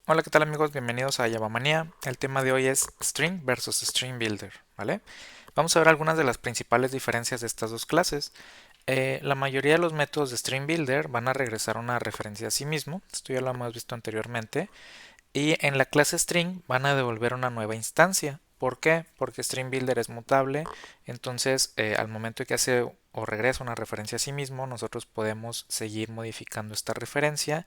Hola, ¿qué tal amigos? Bienvenidos a Java Manía. El tema de hoy es String versus String Builder, ¿vale? Vamos a ver algunas de las principales diferencias de estas dos clases. La mayoría de los métodos de String Builder van a regresar una referencia a sí mismo, esto ya lo hemos visto anteriormente, y en la clase String van a devolver una nueva instancia. ¿Por qué? Porque String Builder es mutable, entonces al momento que hace o regresa una referencia a sí mismo, nosotros podemos seguir modificando esta referencia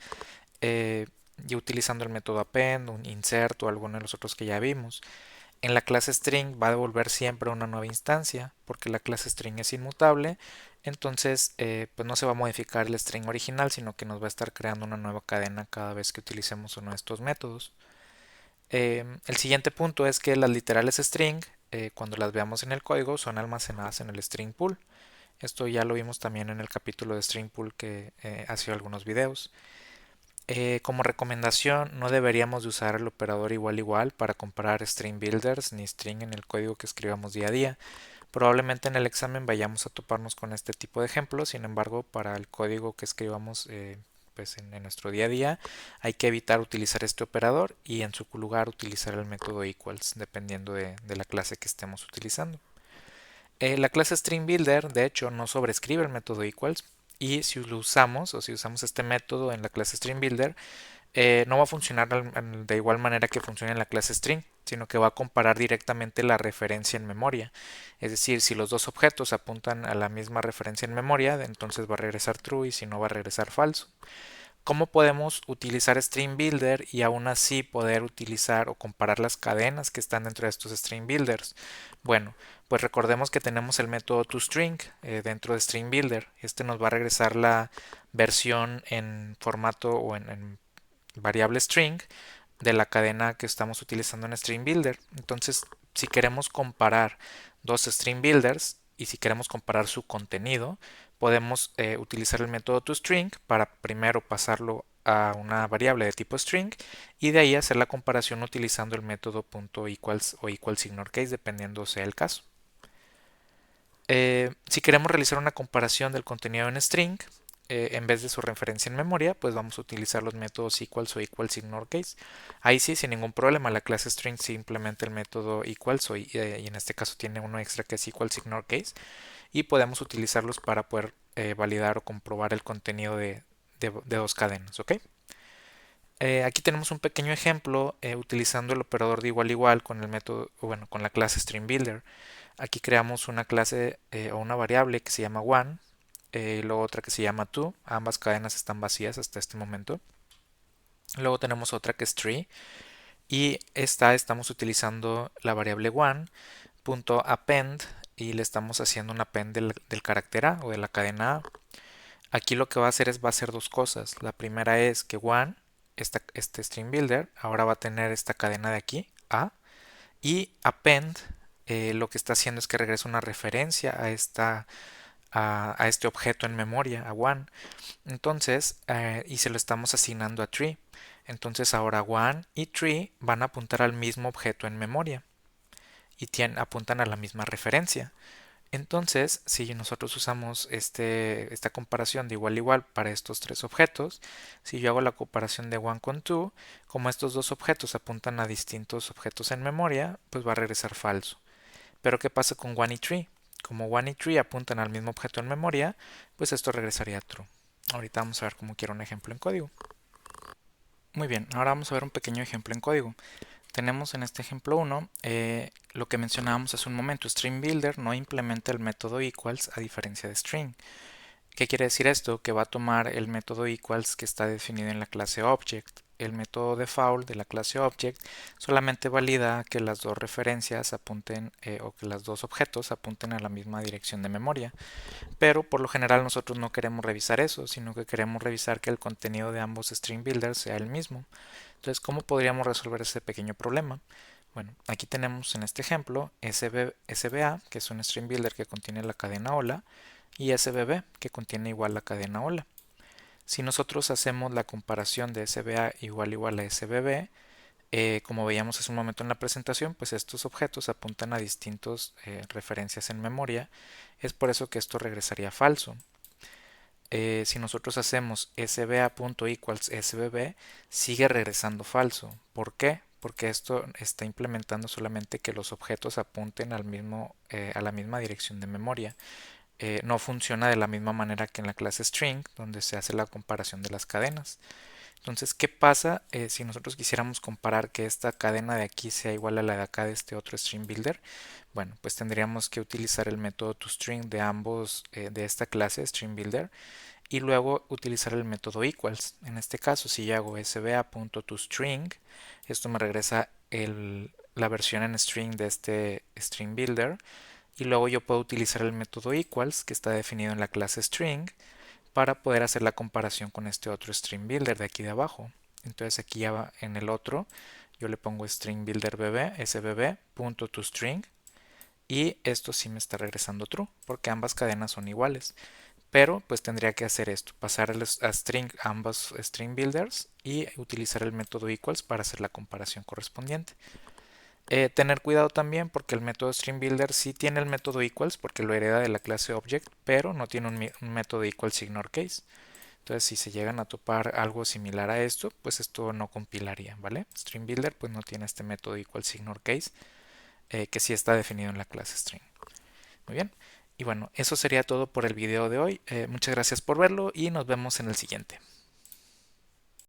eh, y utilizando el método append, un insert o alguno de los otros que ya vimos. En la clase string va a devolver siempre una nueva instancia porque la clase string es inmutable, entonces pues no se va a modificar el string original, sino que nos va a estar creando una nueva cadena cada vez que utilicemos uno de estos métodos. El siguiente punto es que las literales string, cuando las veamos en el código, son almacenadas en el string pool. Esto ya lo vimos también en el capítulo de string pool que hace algunos videos. Como recomendación, no deberíamos de usar el operador igual igual para comparar string builders ni string en el código que escribamos día a día. Probablemente en el examen vayamos a toparnos con este tipo de ejemplos, sin embargo, para el código que escribamos pues en nuestro día a día hay que evitar utilizar este operador y en su lugar utilizar el método equals, dependiendo de la clase que estemos utilizando. La clase String Builder, de hecho, no sobrescribe el método equals y si lo usamos o si usamos este método en la clase String Builder, no va a funcionar de igual manera que funciona en la clase string, sino que va a comparar directamente la referencia en memoria. Es decir, si los dos objetos apuntan a la misma referencia en memoria, entonces va a regresar true y si no va a regresar falso. ¿Cómo podemos utilizar String Builder y aún así poder utilizar o comparar las cadenas que están dentro de estos String Builders? Bueno, pues recordemos que tenemos el método toString dentro de String Builder. Este nos va a regresar la versión en formato o en variable string de la cadena que estamos utilizando en String Builder. Entonces, si queremos comparar dos String Builders y si queremos comparar su contenido, podemos utilizar el método toString para primero pasarlo a una variable de tipo string y de ahí hacer la comparación utilizando el método .equals o equals_ignore_case dependiendo sea el caso. Si queremos realizar una comparación del contenido en string, en vez de su referencia en memoria, pues vamos a utilizar los métodos equals o equals_ignore_case. Ahí sí, sin ningún problema, la clase string sí implementa el método equals y en este caso tiene uno extra que es equals_ignore_case y podemos utilizarlos para poder validar o comprobar el contenido de dos cadenas, ¿ok? Aquí tenemos un pequeño ejemplo utilizando el operador de igual a igual con el método, bueno, con la clase string builder. Aquí creamos una clase o una variable que se llama one y luego otra que se llama two. Ambas cadenas están vacías hasta este momento. Luego tenemos otra que es tree y esta estamos utilizando la variable one.append y le estamos haciendo un append del carácter A o de la cadena A. Aquí lo que va a hacer es va a hacer dos cosas. La primera es que one, este string builder, ahora va a tener esta cadena de aquí, A, y append lo que está haciendo es que regresa una referencia a este objeto en memoria, a one. Entonces, y se lo estamos asignando a tree. Entonces ahora one y tree van a apuntar al mismo objeto en memoria y apuntan a la misma referencia. Entonces, si nosotros usamos esta comparación de igual a igual para estos tres objetos, si yo hago la comparación de one con two, como estos dos objetos apuntan a distintos objetos en memoria, pues va a regresar falso. Pero ¿qué pasa con one y tree? Como one y tree apuntan al mismo objeto en memoria, pues esto regresaría true. Ahorita vamos a ver cómo quiero un ejemplo en código. Muy bien, ahora vamos a ver un pequeño ejemplo en código. Tenemos en este ejemplo 1 lo que mencionábamos hace un momento. String Builder no implementa el método equals a diferencia de string. ¿Qué quiere decir esto? Que va a tomar el método equals que está definido en la clase object. El método default de la clase object solamente valida que las dos referencias apunten o que los dos objetos apunten a la misma dirección de memoria. Pero por lo general nosotros no queremos revisar eso, sino que queremos revisar que el contenido de ambos string builders sea el mismo. Entonces, ¿cómo podríamos resolver ese pequeño problema? Bueno, aquí tenemos en este ejemplo SBA, que es un string builder que contiene la cadena hola, y SBB, que contiene igual la cadena hola. Si nosotros hacemos la comparación de SBA igual a SBB, como veíamos hace un momento en la presentación, pues estos objetos apuntan a distintas referencias en memoria. Es por eso que esto regresaría falso. si nosotros hacemos sba.equals sbb, sigue regresando falso. ¿Por qué? Porque esto está implementando solamente que los objetos apunten a la misma dirección de memoria. No funciona de la misma manera que en la clase string, donde se hace la comparación de las cadenas. Entonces, ¿qué pasa si nosotros quisiéramos comparar que esta cadena de aquí sea igual a la de acá de este otro string builder? Bueno, pues tendríamos que utilizar el método toString de ambos de esta clase string builder y luego utilizar el método equals. En este caso, si yo hago sba.toString, esto me regresa la versión en string de este string builder y luego yo puedo utilizar el método equals que está definido en la clase string para poder hacer la comparación con este otro string builder de aquí de abajo. Entonces aquí ya en el otro yo le pongo string builder bb, sbb.toString y esto sí me está regresando true porque ambas cadenas son iguales. Pero pues tendría que hacer esto, pasar a string ambos string builders y utilizar el método equals para hacer la comparación correspondiente. Tener cuidado también porque el método string builder sí tiene el método equals porque lo hereda de la clase object, pero no tiene un método equals ignore case. Entonces, si se llegan a topar algo similar a esto, pues esto no compilaría, ¿vale? String builder pues no tiene este método equals ignore case que sí está definido en la clase string. Muy bien. Y bueno, eso sería todo por el video de hoy. Muchas gracias por verlo y nos vemos en el siguiente.